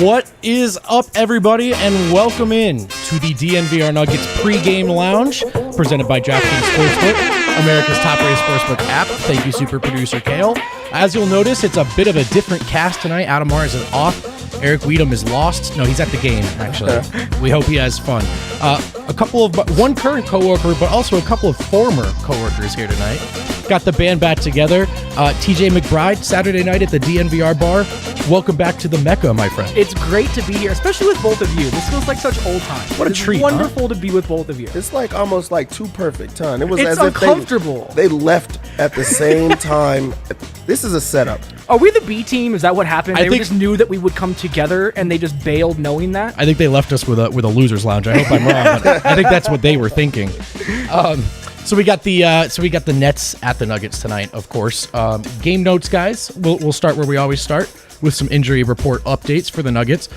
What is up, everybody, and welcome in to the DNVR Nuggets pregame lounge, presented by DraftKings Sportsbook, America's top-rated sportsbook app. Thank you, super producer Kale. As you'll notice, it's a bit of a different cast tonight. Adam Mars is off. Eric Weedham is lost. No, he's at the game, actually. We hope he has fun. One current coworker, but also a couple of former coworkers here tonight. Got the band back together. TJ McBride, Saturday night at the DNVR bar. Welcome back to the Mecca, my friend. It's great to be here, especially with both of you. This feels like such old times. What a treat, wonderful to be with both of you. It's like almost like too perfect time. It was It's as uncomfortable. if they left at the same time. This is a setup. Are we the B team? Is that what happened? They just knew that we would come together, and they just bailed knowing that? I think they left us with a losers lounge. I hope I'm wrong, but I think that's what they were thinking. So we got the Nets at the Nuggets tonight, of course. Game notes, guys. We'll start where we always start, with some injury report updates for the Nuggets.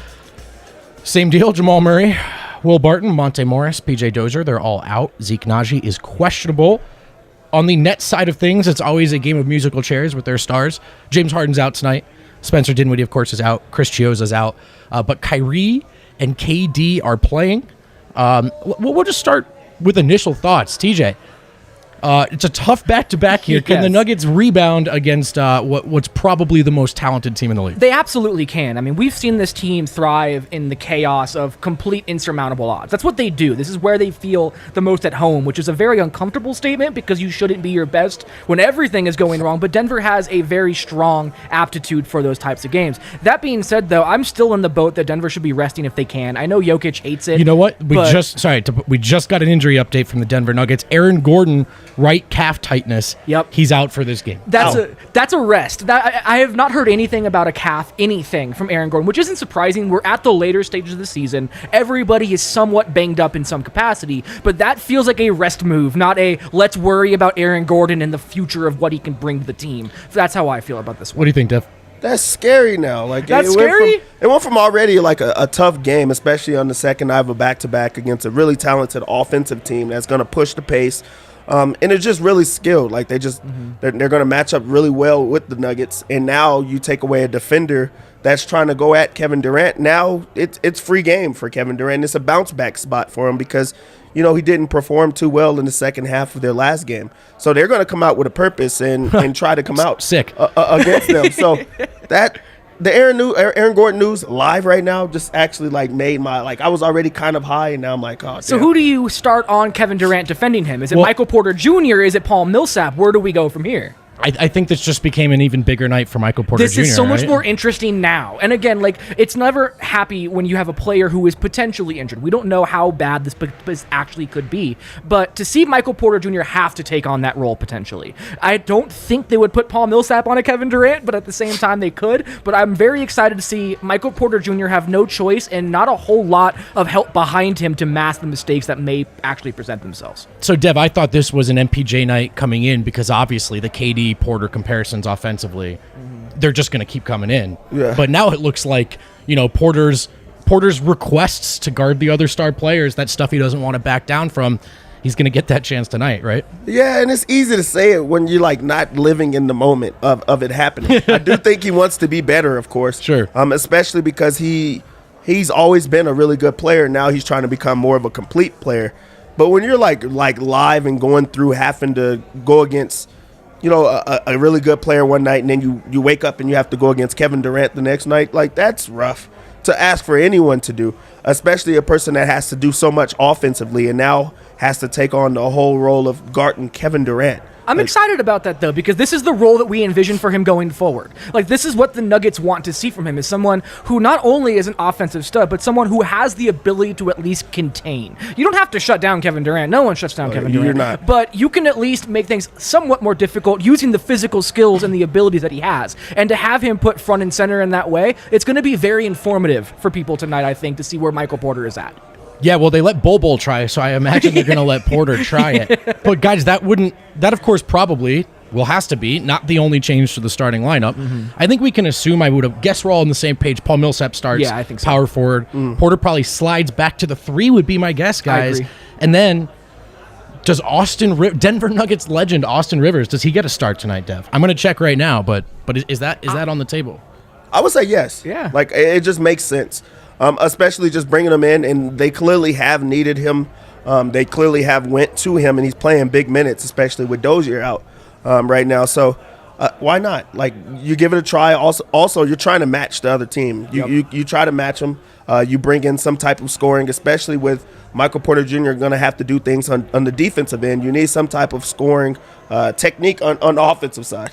Same deal. Jamal Murray, Will Barton, Monte Morris, PJ Dozier, they're all out. Zeke Naji is questionable. On the Nets side of things, it's always a game of musical chairs with their stars. James Harden's out tonight. Spencer Dinwiddie, of course, is out. Chris Chioza's out. But Kyrie and KD are playing. We'll just start with initial thoughts. TJ, it's a tough back-to-back here. Can the Nuggets rebound against what's probably the most talented team in the league? They absolutely can. I mean, we've seen this team thrive in the chaos of complete insurmountable odds. That's what they do. This is where they feel the most at home, which is a very uncomfortable statement because you shouldn't be your best when everything is going wrong. But Denver has a very strong aptitude for those types of games. That being said, though, I'm still in the boat that Denver should be resting if they can. I know Jokić hates it. You know what? We just got an injury update from the Denver Nuggets. Aaron Gordon, right calf tightness. Yep. He's out for this game. That's a rest. I have not heard anything about a calf, anything from Aaron Gordon, which isn't surprising. We're at the later stages of the season. Everybody is somewhat banged up in some capacity, but that feels like a rest move, not a let's worry about Aaron Gordon and the future of what he can bring to the team. That's how I feel about this one. What do you think, Dev? That's scary now. That's scary? It went from already like a tough game, especially on the second night of a back-to-back against a really talented offensive team that's going to push the pace. And it's just really skilled. Like they're going to match up really well with the Nuggets. And now you take away a defender that's trying to go at Kevin Durant. Now it's free game for Kevin Durant. It's a bounce back spot for him because, he didn't perform too well in the second half of their last game. So they're going to come out with a purpose and try to come out sick against them. So that. The Aaron Gordon news live right now just actually made my I was already kind of high and now I'm like, oh damn. So who do you start on Kevin Durant defending him? Is it Michael Porter Jr.? Is it Paul Millsap? Where do we go from here? I think this just became an even bigger night for Michael Porter Jr. This is so much more interesting now. And again, it's never happy when you have a player who is potentially injured. We don't know how bad this actually could be. But to see Michael Porter Jr. have to take on that role potentially, I don't think they would put Paul Millsap on a Kevin Durant, but at the same time they could. But I'm very excited to see Michael Porter Jr. have no choice and not a whole lot of help behind him to mask the mistakes that may actually present themselves. So, Dev, I thought this was an MPJ night coming in because obviously the KD Porter comparisons offensively, they're just going to keep coming in. Yeah. But now it looks like, Porter's requests to guard the other star players, that stuff he doesn't want to back down from, he's going to get that chance tonight, right? Yeah, and it's easy to say it when you're not living in the moment of it happening. I do think he wants to be better, of course. Sure. Especially because he's always been a really good player. Now he's trying to become more of a complete player. But when you're like live and going through having to go against a really good player one night and then you wake up and you have to go against Kevin Durant the next night, that's rough to ask for anyone to do, especially a person that has to do so much offensively and now has to take on the whole role of guarding Kevin Durant. I'm excited about that, though, because this is the role that we envision for him going forward. This is what the Nuggets want to see from him, is someone who not only is an offensive stud, but someone who has the ability to at least contain. You don't have to shut down Kevin Durant. No one shuts down Kevin Durant. You're not. But you can at least make things somewhat more difficult using the physical skills and the abilities that he has. And to have him put front and center in that way, it's going to be very informative for people tonight, I think, to see where Michael Porter is at. Yeah, well, they let Bol try, so I imagine they're going to let Porter try it. But guys, that of course probably has to be, not the only change to the starting lineup. I think we can assume, I would have guessed we're all on the same page. Paul Millsap starts, Yeah, I think so. power forward. Porter probably slides back to the 3 would be my guess, guys. agree. And then does Denver Nuggets legend Austin Rivers, does he get a start tonight, Dev? I'm going to check right now, but is that on the table? I would say yes. Yeah. Like, it just makes sense, especially just bringing him in, and they clearly have needed him. They clearly have went to him, and he's playing big minutes, especially with Dozier out right now. So why not? Like, you give it a try. Also, you're trying to match the other team. You try to match them. You bring in some type of scoring, especially with Michael Porter Jr. going to have to do things on the defensive end. You need some type of scoring technique on the offensive side.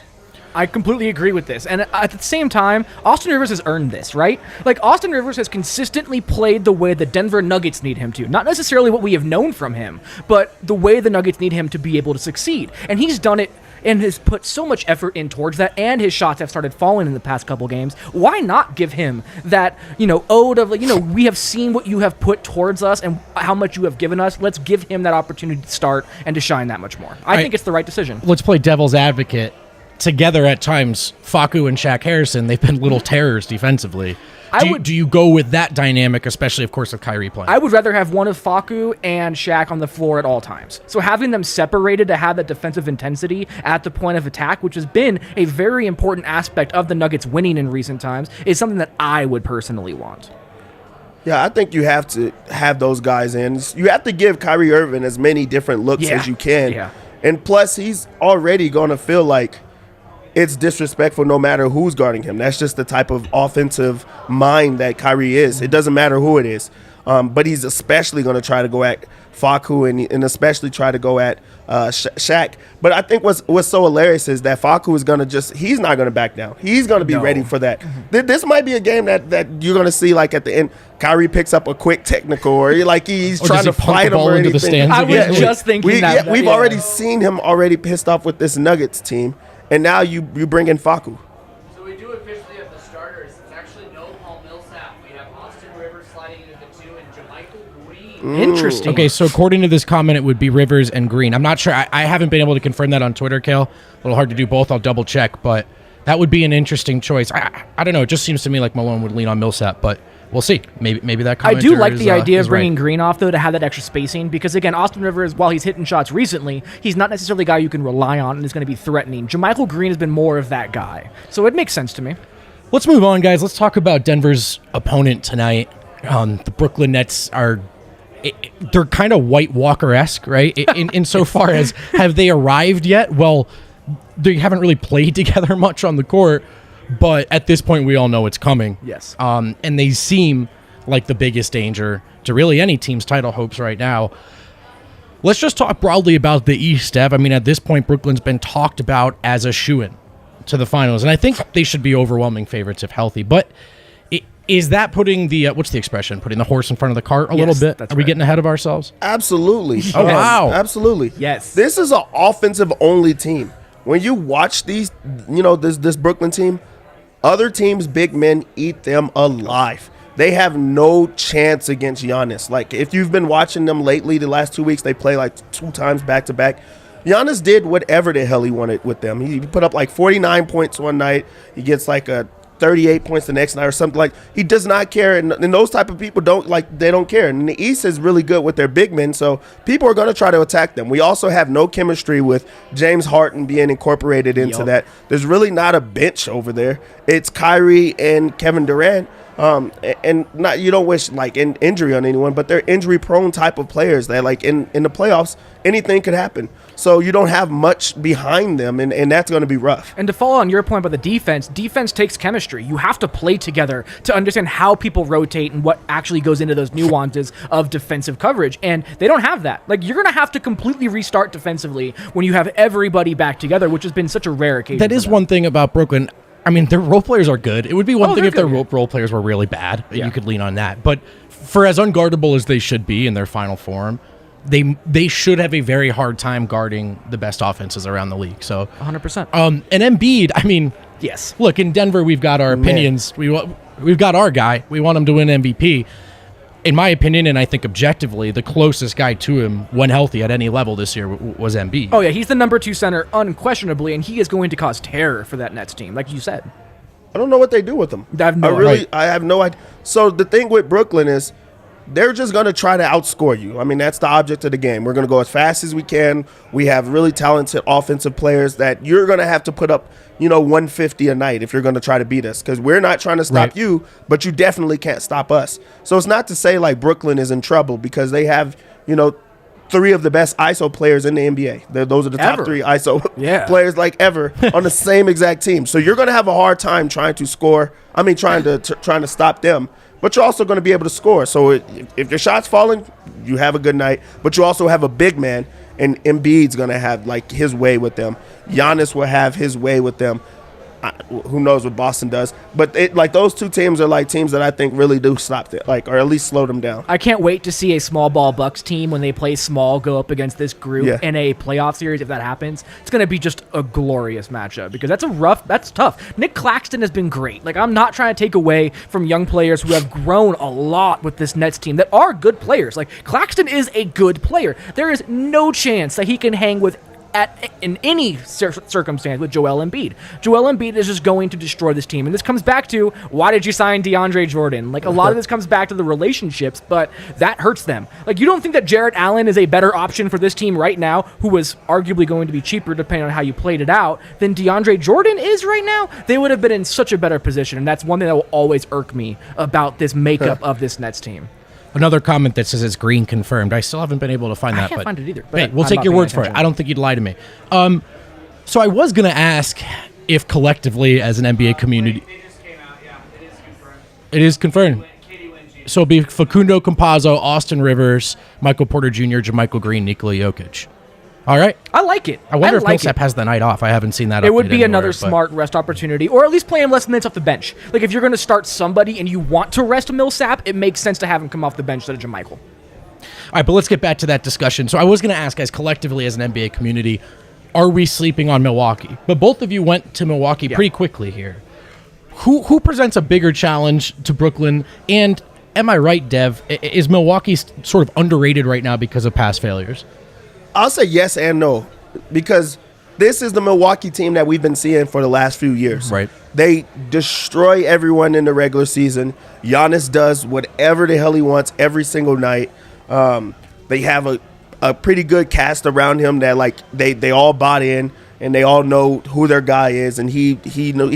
I completely agree with this. And at the same time, Austin Rivers has earned this, right? Like, Austin Rivers has consistently played the way the Denver Nuggets need him to. Not necessarily what we have known from him, but the way the Nuggets need him to be able to succeed. And he's done it and has put so much effort in towards that, and his shots have started falling in the past couple games. Why not give him that, ode of, we have seen what you have put towards us and how much you have given us. Let's give him that opportunity to start and to shine that much more. I think it's the right decision. Let's play devil's advocate. Together at times, Facu and Shaq Harrison, they've been little terrors defensively. Do you go with that dynamic, especially, of course, with Kyrie playing? I would rather have one of Facu and Shaq on the floor at all times. So having them separated to have that defensive intensity at the point of attack, which has been a very important aspect of the Nuggets winning in recent times, is something that I would personally want. Yeah, I think you have to have those guys in. You have to give Kyrie Irving as many different looks as you can. Yeah. And plus, he's already going to feel like it's disrespectful no matter who's guarding him. That's just the type of offensive mind that Kyrie is. It doesn't matter who it is. But he's especially going to try to go at Facu and especially try to go at Shaq. But I think what's so hilarious is that Facu is going to he's not going to back down. He's going to be ready for that. This might be a game that you're going to see, like, at the end, Kyrie picks up a quick technical, or he's or trying to fight him or anything. I was just thinking that. We've already seen him already pissed off with this Nuggets team. And now you bring in Facu. So we do officially have the starters. It's actually no Paul Millsap. We have Austin Rivers sliding into the 2 and JaMychal Green. Interesting. Okay, so according to this comment, it would be Rivers and Green. I'm not sure. I haven't been able to confirm that on Twitter, Kale. A little hard to do both. I'll double check, but that would be an interesting choice. I don't know. It just seems to me like Malone would lean on Millsap, but we'll see. Maybe that comment. I do like the idea of bringing right. Green off, though, to have that extra spacing, because, again, Austin Rivers, while he's hitting shots recently, he's not necessarily a guy you can rely on and is going to be threatening. JaMychal Green has been more of that guy. So it makes sense to me. Let's move on, guys. Let's talk about Denver's opponent tonight. The Brooklyn Nets they're kind of White Walker-esque, right? Insofar as, have they arrived yet? Well, they haven't really played together much on the court, but at this point, we all know it's coming. Yes. And they seem like the biggest danger to really any team's title hopes right now. Let's just talk broadly about the East, Dev. I mean, at this point, Brooklyn's been talked about as a shoo-in to the finals, and I think they should be overwhelming favorites if healthy. But is that putting the, what's the expression, putting the horse in front of the cart a little bit? Are we getting ahead of ourselves? Absolutely. Oh, wow. Absolutely. Yes. This is an offensive-only team. When you watch these, this Brooklyn team, other teams' big men eat them alive. They have no chance against Giannis. Like, if you've been watching them lately, the last 2 weeks, they play like 2 times back-to-back. Giannis did whatever the hell he wanted with them. He put up like 49 points one night. He gets like a 38 points the next night or something. Like, he does not care, and those type of people they don't care. And the East is really good with their big men, so people are going to try to attack them. We also have no chemistry with James Harden being incorporated into that. There's really not a bench over there. It's Kyrie and Kevin Durant. And not, you don't wish like an injury on anyone, but they're injury prone type of players that, like, in the playoffs, anything could happen. So you don't have much behind them, and that's going to be rough. And to follow on your point about the defense takes chemistry. You have to play together to understand how people rotate and what actually goes into those nuances of defensive coverage. And they don't have that. Like, you're going to have to completely restart defensively when you have everybody back together, which has been such a rare occasion. That is one thing about Brooklyn. I mean, their role players are good. It would be one thing if their role players were really bad. Yeah. You could lean on that. But for as unguardable as they should be in their final form, they should have a very hard time guarding the best offenses around the league. So 100%. And Embiid, I mean, yes. Look, in Denver, we've got our opinions. We've got our guy. We want him to win MVP. in my opinion, and I think objectively, the closest guy to him when healthy at any level this year was Embiid. Oh, yeah, he's the number 2 center unquestionably, and he is going to cause terror for that Nets team, like you said. I don't know what they do with him. I have no idea. I have no idea. So the thing with Brooklyn is they're just going to try to outscore you. I mean, that's the object of the game. We're going to go as fast as we can. We have really talented offensive players that you're going to have to put up, 150 a night if you're going to try to beat us, because we're not trying to stop you, but you definitely can't stop us. So it's not to say like Brooklyn is in trouble, because they have, 3 of the best ISO players in the NBA. Those are the top 3 ISO players like ever on the same exact team. So you're going to have a hard time trying to score. I mean, trying to stop them. But you're also going to be able to score. So if your shot's falling, you have a good night. But you also have a big man, and Embiid's going to have like his way with them. Giannis will have his way with them. Who knows what Boston does? But those 2 teams are like teams that I think really do stop them, or at least slow them down. I can't wait to see a small ball Bucks team when they play small go up against this group in a playoff series. If that happens, it's going to be just a glorious matchup, because that's tough. Nick Claxton has been great. Like, I'm not trying to take away from young players who have grown a lot with this Nets team that are good players. Like, Claxton is a good player. There is no chance that he can hang with in any circumstance with Joel Embiid. Joel Embiid is just going to destroy this team. And this comes back to, why did you sign DeAndre Jordan? Like, a lot of this comes back to the relationships, but that hurts them. Like, you don't think that Jarrett Allen is a better option for this team right now, who was arguably going to be cheaper depending on how you played it out, than DeAndre Jordan is right now? They would have been in such a better position, and that's one thing that will always irk me about this makeup of this Nets team. Another comment that says it's green confirmed. I still haven't been able to find that. I can't find it either. Hey, we'll take your word for it. I don't think you'd lie to me. So I was going to ask if collectively as an NBA community... They just came out, yeah. It is confirmed. It is confirmed. Katie wins. So it'll be Facundo Campazzo, Austin Rivers, Michael Porter Jr., JaMychal Green, Nikola Jokic. All right. I like it. I wonder if Millsap has the night off. I haven't seen that. It would be another smart rest opportunity, or at least play him less minutes off the bench. Like, if you're going to start somebody and you want to rest Millsap, it makes sense to have him come off the bench instead of JaMychal. All right, but let's get back to that discussion. So I was going to ask, guys, collectively as an NBA community, are we sleeping on Milwaukee? But both of you went to Milwaukee pretty quickly here. Who presents a bigger challenge to Brooklyn? And am I right, Dev? Is Milwaukee sort of underrated right now because of past failures? I'll say yes and no, because this is the Milwaukee team that we've been seeing for the last few years. Right. They destroy everyone in the regular season. Giannis does whatever the hell he wants every single night. They have a pretty good cast around him that, like, they all bought in, and they all know who their guy is, and he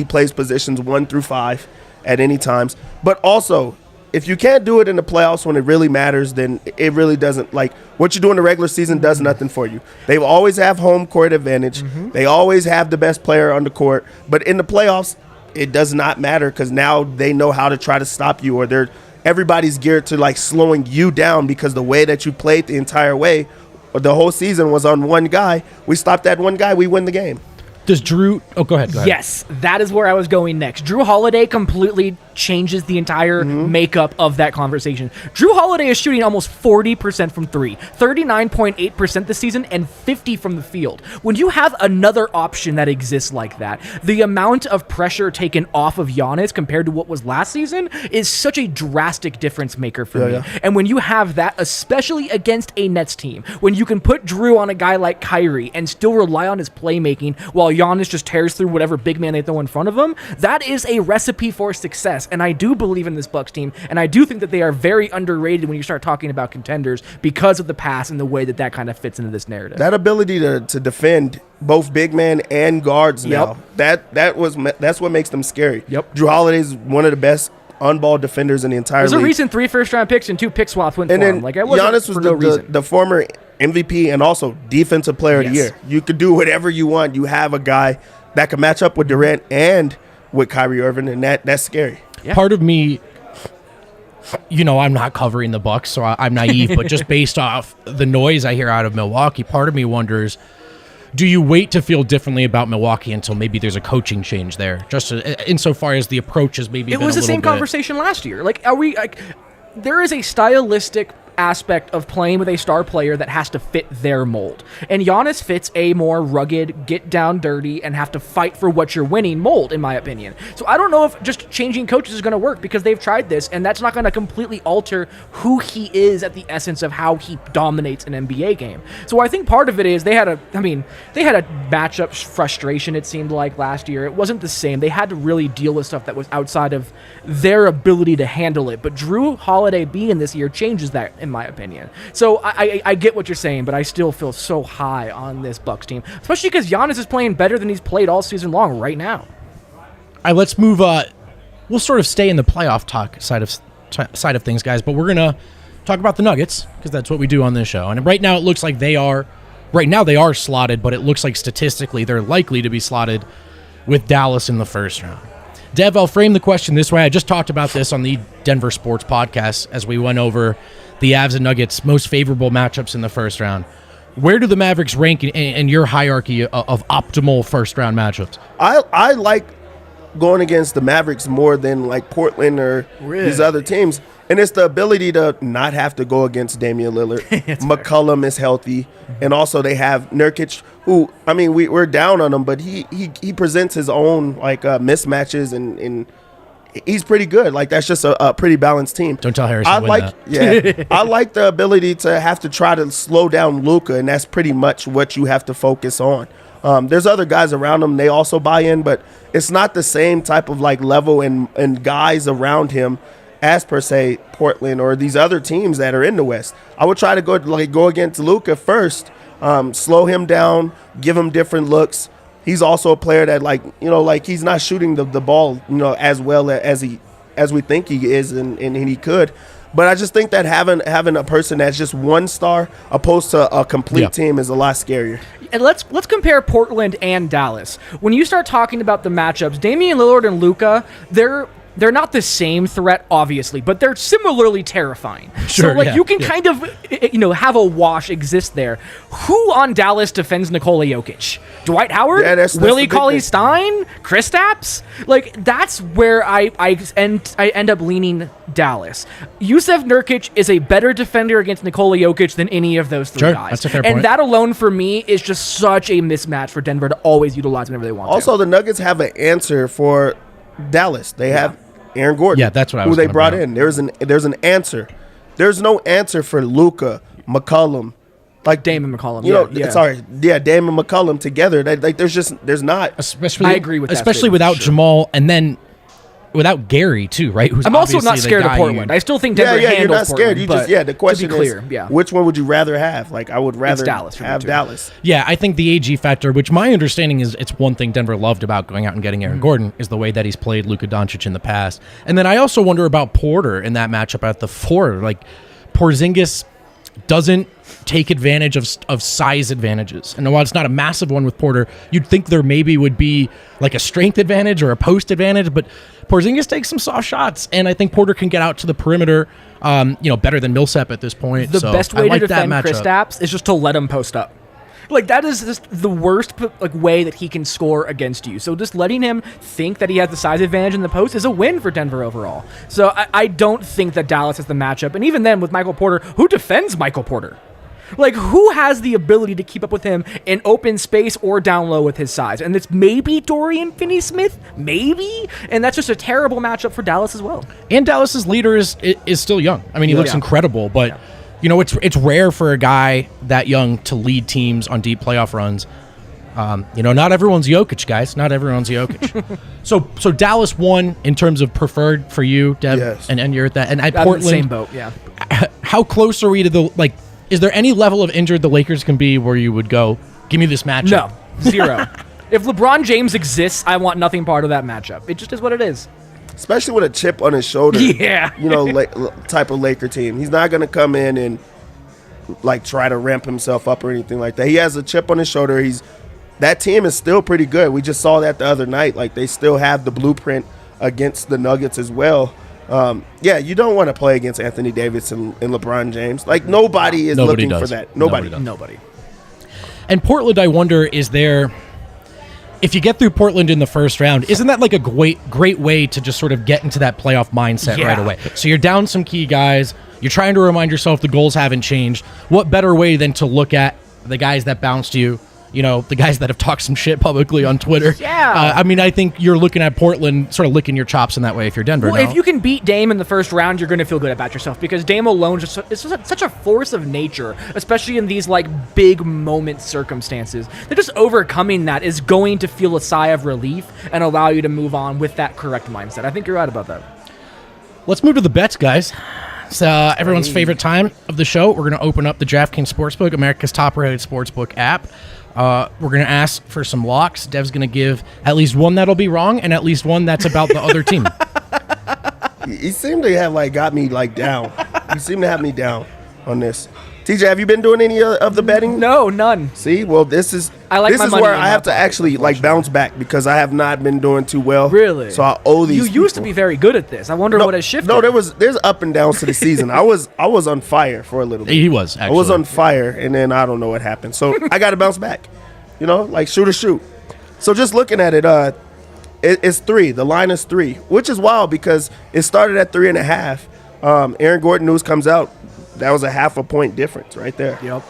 plays positions 1 through 5 at any times. But also, if you can't do it in the playoffs when it really matters, then it really doesn't, like, what you do in the regular season does nothing for you. They always have home court advantage. Mm-hmm. They always have the best player on the court. But in the playoffs, it does not matter, because now they know how to try to stop you, or everybody's geared to, like, slowing you down, because the way that you played the entire way, or the whole season, was on one guy. We stopped that one guy, we win the game. Does Drew... Oh, go ahead. Yes, that is where I was going next. Drew Holiday completely changes the entire makeup of that conversation. Drew Holiday is shooting almost 40% from 3, 39.8% this season, and 50 from the field. When you have another option that exists like that, the amount of pressure taken off of Giannis compared to what was last season is such a drastic difference maker for me. Yeah. And when you have that, especially against a Nets team, when you can put Drew on a guy like Kyrie and still rely on his playmaking while Giannis just tears through whatever big man they throw in front of him, that is a recipe for success. And I do believe in this Bucks team, and I do think that they are very underrated when you start talking about contenders because of the pass and the way that kind of fits into this narrative. That ability to defend both big man and guards now, that's what makes them scary. Yep. Drew Holiday is one of the best on-ball defenders in the entire league. There's a reason 3 first-round picks and 2 pick swaps went and for him. Like, Giannis was the former MVP and also defensive player of the year. You could do whatever you want. You have a guy that can match up with Durant and with Kyrie Irving, and that's scary. Yeah. Part of me, I'm not covering the Bucks, so I'm naive, but just based off the noise I hear out of Milwaukee, part of me wonders, do you wait to feel differently about Milwaukee until maybe there's a coaching change there? Just insofar as the approach has maybe been a little bit... It was the same conversation last year. Like, are we... Like, there is a stylistic aspect of playing with a star player that has to fit their mold. And Giannis fits a more rugged, get down dirty, and have to fight for what you're winning mold, in my opinion. So I don't know if just changing coaches is going to work, because they've tried this, and that's not going to completely alter who he is at the essence of how he dominates an NBA game. So I think part of it is they had a matchup frustration, it seemed like, last year. It wasn't the same. They had to really deal with stuff that was outside of their ability to handle it. But Drew Holiday being this year changes that, in my opinion. So I get what you're saying, but I still feel so high on this Bucks team, especially because Giannis is playing better than he's played all season long right now. All right, let's move. We'll sort of stay in the playoff talk side of things, guys, but we're going to talk about the Nuggets, because that's what we do on this show. And right now it looks like they are slotted, but it looks like statistically they're likely to be slotted with Dallas in the first round. Dev, I'll frame the question this way. I just talked about this on the Denver Sports Podcast as we went over the Avs and Nuggets' most favorable matchups in the first round. Where do the Mavericks rank in your hierarchy of optimal first-round matchups? I like going against the Mavericks more than like Portland or these other teams. And it's the ability to not have to go against Damian Lillard. McCollum is healthy. And also they have Nurkic, who, I mean, we're down on him, but he presents his own like mismatches, and he's pretty good. Like, that's just a pretty balanced team. Don't tell Harrison that. Yeah, I like the ability to have to try to slow down Luka, and that's pretty much what you have to focus on. There's other guys around him. They also buy in, but it's not the same type of like level and guys around him as per se Portland or these other teams that are in the West. I would try to go against Luka first, slow him down, give him different looks. He's also a player that like he's not shooting the ball as well as we think he is and he could. But I just think that having a person that's just one star opposed to a complete team is a lot scarier. And let's compare Portland and Dallas. When you start talking about the matchups, Damian Lillard and Luka, they're not the same threat, obviously, but they're similarly terrifying. Sure, so, you can kind of, have a wash exist there. Who on Dallas defends Nikola Jokic? Dwight Howard? Yeah, that's Willie Cauley-Stein? Kristaps? Like, that's where I end up leaning Dallas. Yusuf Nurkic is a better defender against Nikola Jokic than any of those three guys. That's a fair point. And that alone, for me, is just such a mismatch for Denver to always utilize whenever they want to. Also, the Nuggets have an answer for Dallas. They have Aaron Gordon. Yeah, that's what I was who they brought in. There's an answer. There's no answer for Luka, McCollum, like Damon McCollum. Damon McCollum together. There's not. Especially, I agree with that especially statement, without sure. Jamal, and then without Gary too, right? Who's I'm also not obviously scared the of guy Portland. I still think Denver you're handles not scared. Portland. The question to be clear, is, which one would you rather have? Like, I would rather Dallas for me, have too. Dallas. Yeah, I think the AG factor, which my understanding is it's one thing Denver loved about going out and getting Aaron Gordon, is the way that he's played Luka Doncic in the past. And then I also wonder about Porter in that matchup at the 4. Like, Porzingis doesn't take advantage of size advantages. And while it's not a massive one with Porter, you'd think there maybe would be like a strength advantage or a post advantage, but Porzingis takes some soft shots, and I think Porter can get out to the perimeter, better than Millsap at this point. The so best way I like to defend that matchup. Kristaps is just to let him post up. Like, that is just the worst way that he can score against you. So just letting him think that he has the size advantage in the post is a win for Denver overall. So I don't think that Dallas has the matchup. And even then, with Michael Porter, who defends Michael Porter? Like, who has the ability to keep up with him in open space or down low with his size? And it's maybe Dorian Finney-Smith, maybe? And that's just a terrible matchup for Dallas as well. And Dallas's leader is still young. I mean, he looks incredible, but it's rare for a guy that young to lead teams on deep playoff runs. Not everyone's Jokic, guys. Not everyone's Jokic. So Dallas won in terms of preferred for you, Deb, Yes. and you're at that. And at I'm in Portland, the same boat, yeah. how close are we to is there any level of injured the Lakers can be where you would go, give me this matchup? No, 0. If LeBron James exists, I want nothing part of that matchup. It just is what it is. Especially with a chip on his shoulder. Yeah. Type of Laker team. He's not going to come in and like try to ramp himself up or anything like that. He has a chip on his shoulder. That team is still pretty good. We just saw that the other night. Like, they still have the blueprint against the Nuggets as well. You don't want to play against Anthony Davis and LeBron James. Like, nobody is looking for that. Nobody. And Portland, I wonder, is there, if you get through Portland in the first round, isn't that like a great way to just sort of get into that playoff mindset right away? So you're down some key guys. You're trying to remind yourself the goals haven't changed. What better way than to look at the guys that bounced you, the guys that have talked some shit publicly on Twitter. Yeah. I think you're looking at Portland sort of licking your chops in that way if you're Denver. Well, no? if you can beat Dame in the first round, you're going to feel good about yourself because Dame alone is such a force of nature, especially in these like big moment circumstances. That just overcoming that is going to feel a sigh of relief and allow you to move on with that correct mindset. I think you're right about that. Let's move to the bets, guys. It's everyone's favorite time of the show. We're going to open up the DraftKings Sportsbook, America's top-rated sportsbook app. We're going to ask for some locks. Dev's going to give at least one that'll be wrong and at least one that's about the other team. You seem to have got me down. You seem to have me down on this. TJ, have you been doing any of the betting? No, none. See, well, this is I like my money where in I my have to pocket, actually bounce back because I have not been doing too well. Really? So I owe these. You used to people. be very good at this. I wonder what has shifted. No, there's up and downs to the season. I was on fire for a little bit. He was, actually. I was on fire, and then I don't know what happened. So I got to bounce back. Shoot or shoot. So just looking at it, it's 3. The line is 3, which is wild because it started at 3.5. Aaron Gordon news comes out. That was a half a point difference right there. Yep.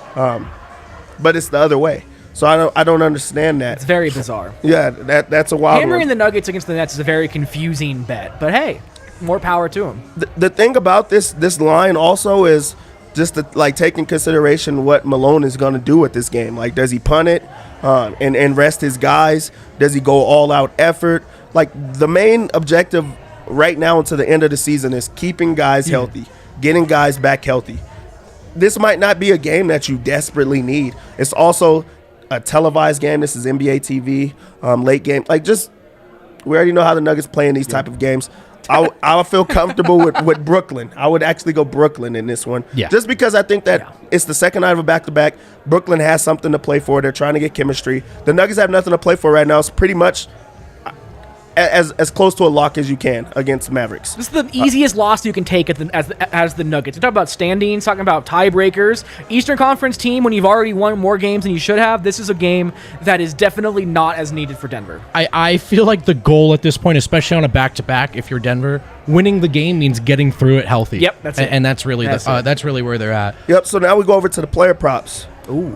But it's the other way. So I don't understand that. It's very bizarre. Yeah, that's a wild Hammering one. the Nuggets against the Nets is a very confusing bet, but hey, more power to him. The thing about this line also is just to take in consideration what Malone is going to do with this game. Does he punt it and rest his guys? Does he go all out effort? The main objective right now until the end of the season is keeping guys healthy, getting guys back healthy. This might not be a game that you desperately need. It's also a televised game. This is NBA TV, late game. We already know how the Nuggets play in these type of games. I feel comfortable with Brooklyn. I would actually go Brooklyn in this one. Yeah. Just because I think that it's the second night of a back-to-back. Brooklyn has something to play for. They're trying to get chemistry. The Nuggets have nothing to play for right now. It's pretty much as close to a lock as you can against Mavericks. This is the easiest loss you can take as the Nuggets. You're talking about standings, talking about tiebreakers. Eastern Conference team, when you've already won more games than you should have, this is a game that is definitely not as needed for Denver. I feel like the goal at this point, especially on a back-to-back, if you're Denver, winning the game means getting through it healthy. Yep, that's it. And that's really that's really where they're at. Yep, so now we go over to the player props. Ooh.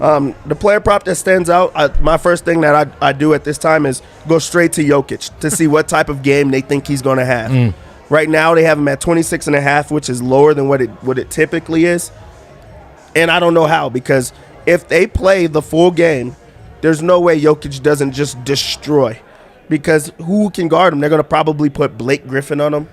The player prop that stands out, my first thing that I do at this time is go straight to Jokić to see what type of game they think he's going to have. Right now they have him at 26.5, which is lower than what it typically is. And I don't know how, because if they play the full game, there's no way Jokić doesn't just destroy. Because who can guard him? They're going to probably put Blake Griffin on him.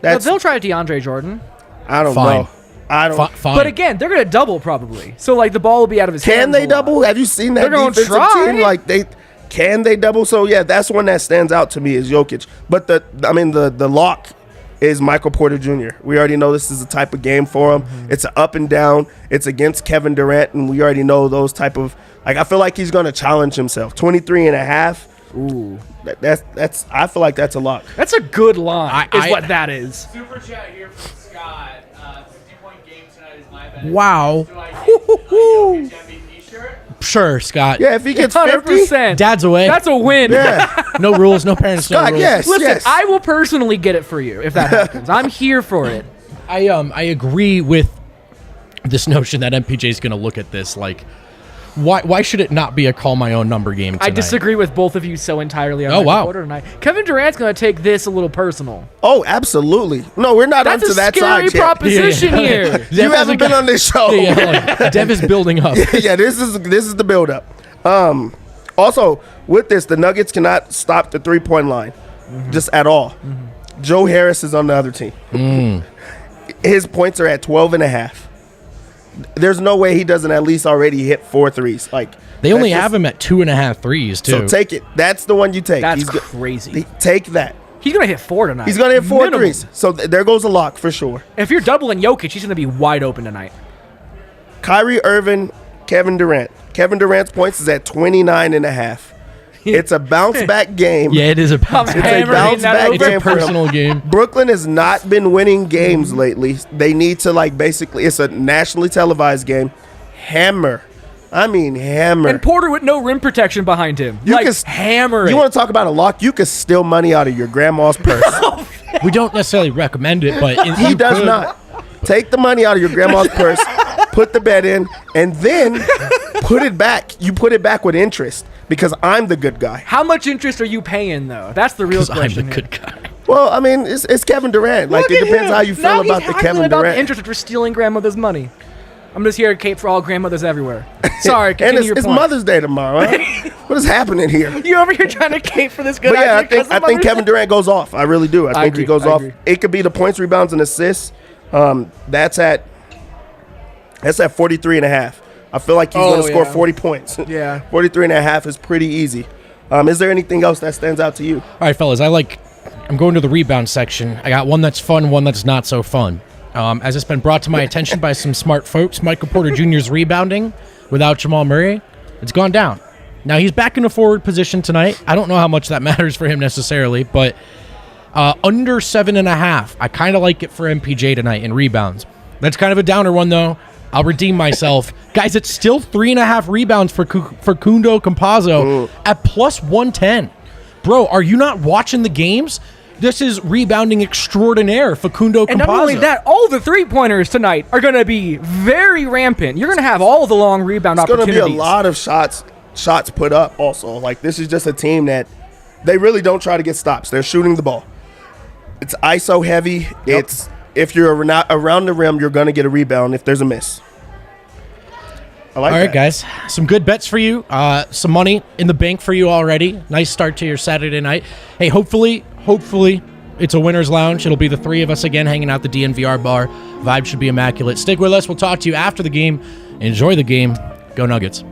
They'll try DeAndre Jordan. I don't Fine. know. I don't. Fine. But again, they're going to double probably. So the ball will be out of his hands. Can they double? Have you seen that They're gonna defensive try. team? Can they double? So yeah, that's one that stands out to me is Jokić. But the lock is Michael Porter Jr. We already know this is a type of game for him. It's an up and down. It's against Kevin Durant, and we already know those type of I feel like he's going to challenge himself. 23.5. Ooh. That's I feel like that's a lock. That's a good line, what that is. Super chat here from Scott. 50-point game tonight is my bet. Wow. Do I get a Jokić MVP shirt? Sure, Scott. Yeah, if he gets 50, 100%. Dad's away. That's a win. yeah. No rules, no parents, Scott, no rules. yes. Listen, I will personally get it for you if that happens. I'm here for it. I agree with this notion that MPJ is going to look at this why should it not be a call my own number game tonight? I disagree with both of you so entirely on Oh, Michael wow. Porter tonight. Kevin Durant's going to take this a little personal. Oh, absolutely. No, we're not That's up to a that scary side yet. proposition here. Dev You haven't hasn't been got- on this show. Yeah, Dev is building up. Yeah, this is the build up. Also, with this, the Nuggets cannot stop the 3-point line, just at all. Joe Harris is on the other team. His points are at 12.5. There's no way he doesn't at least already hit 4 threes. They only have him at 2.5 threes, too. So take it. That's the one you take. That's crazy. Take that. He's going to hit 4 tonight. He's going to hit 4 Minimum. threes. So there goes a lock for sure. If you're doubling Jokić, he's going to be wide open tonight. Kyrie Irving, Kevin Durant. Kevin Durant's points is at 29.5. It's a bounce back game. Yeah, it is a bounce It's a hammering bounce that back over. It's a game for him. personal game. Brooklyn has not been winning games lately. They need to basically, it's a nationally televised game. Hammer. I mean, hammer. And Porter with no rim protection behind him. You can hammer it. You want to talk about a lock? You could steal money out of your grandma's purse. We don't necessarily recommend it, but He does not. Take the money out of your grandma's purse, put the bet in, and then put it back. You put it back with interest because I'm the good guy. How much interest are you paying, though? That's the real question. I'm the good guy. Well, I mean, it's Kevin Durant. Like, it depends how you feel about the Kevin about Durant. the interest for stealing grandmother's money. I'm just here to cape for all grandmothers everywhere. Sorry, continue And your it's point. Mother's Day tomorrow. Huh? What is happening here? You over here trying to cape for this good But yeah, idea I think Kevin Durant goes off. I really do. I think agree, he goes I off. agree. It could be the points, rebounds, and assists. That's at 43.5. I feel like he's going to score 40 points. Yeah. 43.5 is pretty easy. Is there anything else that stands out to you? All right, fellas, I'm going to the rebound section. I got one that's fun, one that's not so fun. As it's been brought to my attention by some smart folks, Michael Porter Jr.'s rebounding without Jamal Murray, it's gone down. Now, he's back in a forward position tonight. I don't know how much that matters for him necessarily, but under 7.5. I kind of like it for MPJ tonight in rebounds. That's kind of a downer one, though. I'll redeem myself. Guys, it's still 3.5 rebounds for Facundo Campazzo at plus 110. Bro, are you not watching the games? This is rebounding extraordinaire, Facundo Campazzo. And not only that, all the three-pointers tonight are going to be very rampant. You're going to have all the long rebound opportunities. It's going to be a lot of shots put up also. Like, this is just a team that they really don't try to get stops. They're shooting the ball. It's ISO heavy. Yep. It's if you're not around the rim, you're going to get a rebound if there's a miss. I like that. All right, guys. Some good bets for you. Some money in the bank for you already. Nice start to your Saturday night. Hey, hopefully, it's a winner's lounge. It'll be the three of us again hanging out the DNVR bar. Vibe should be immaculate. Stick with us. We'll talk to you after the game. Enjoy the game. Go Nuggets.